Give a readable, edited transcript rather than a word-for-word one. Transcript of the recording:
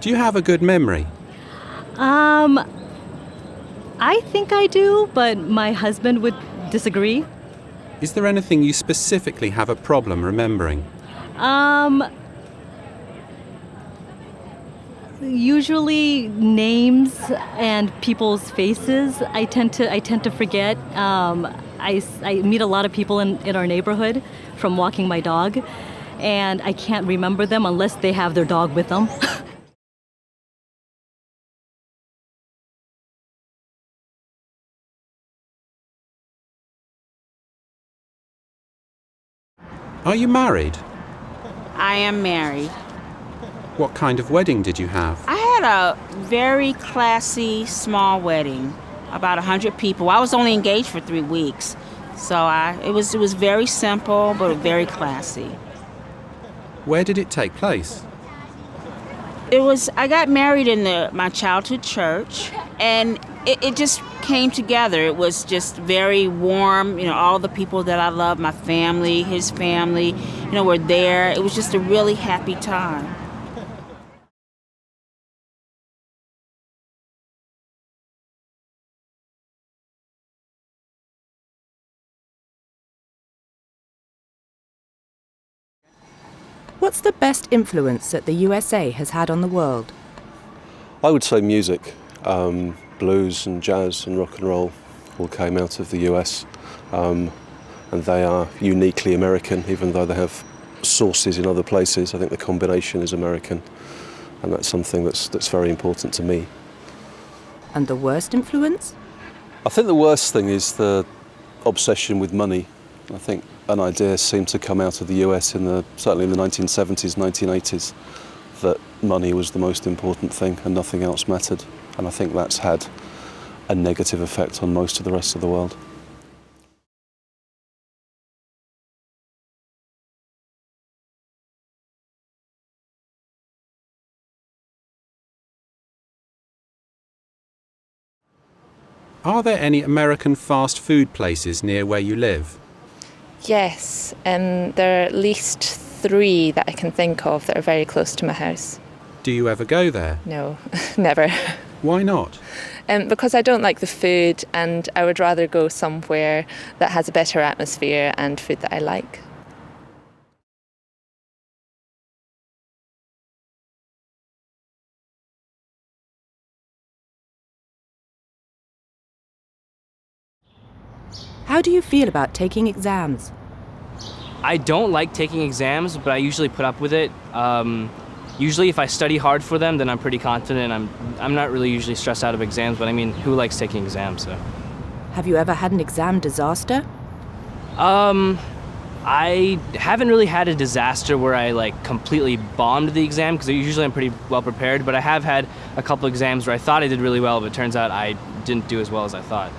Do you have a good memory? I think I do, but my husband would disagree. Is there anything you specifically have a problem remembering? Usually names and people's faces. I tend to forget. I meet a lot of people in our neighborhood from walking my dog, and I can't remember them unless they have their dog with them. Are you married? I am married. What kind of wedding did you have? I had a very classy, small wedding, about 100 people. I was only engaged for 3 weeks, so it was very simple, but very classy. Where did it take place? I got married in my childhood church, and it just came together. It was just very warm. All the people that I love, my family, his family, were there. It was just a really happy time. What's the best influence that the USA has had on the world? I would say music. Blues and jazz and rock and roll all came out of the US, and they are uniquely American, even though they have sources in other places. I think the combination is American, and that's something that's very important to me. And the worst influence? I think the worst thing is the obsession with money. I think an idea seemed to come out of the US certainly in the 1970s, 1980s, that money was the most important thing and nothing else mattered. And I think that's had a negative effect on most of the rest of the world. Are there any American fast food places near where you live? Yes, there are at least 3 that I can think of that are very close to my house. Do you ever go there? No, never. Why not? Because I don't like the food, and I would rather go somewhere that has a better atmosphere and food that I like. How do you feel about taking exams? I don't like taking exams, but I usually put up with it. Usually if I study hard for them, then I'm pretty confident. I'm not really usually stressed out of exams, but I mean, who likes taking exams? So. Have you ever had an exam disaster? I haven't really had a disaster where I completely bombed the exam, because usually I'm pretty well prepared, but I have had a couple exams where I thought I did really well, but it turns out I didn't do as well as I thought.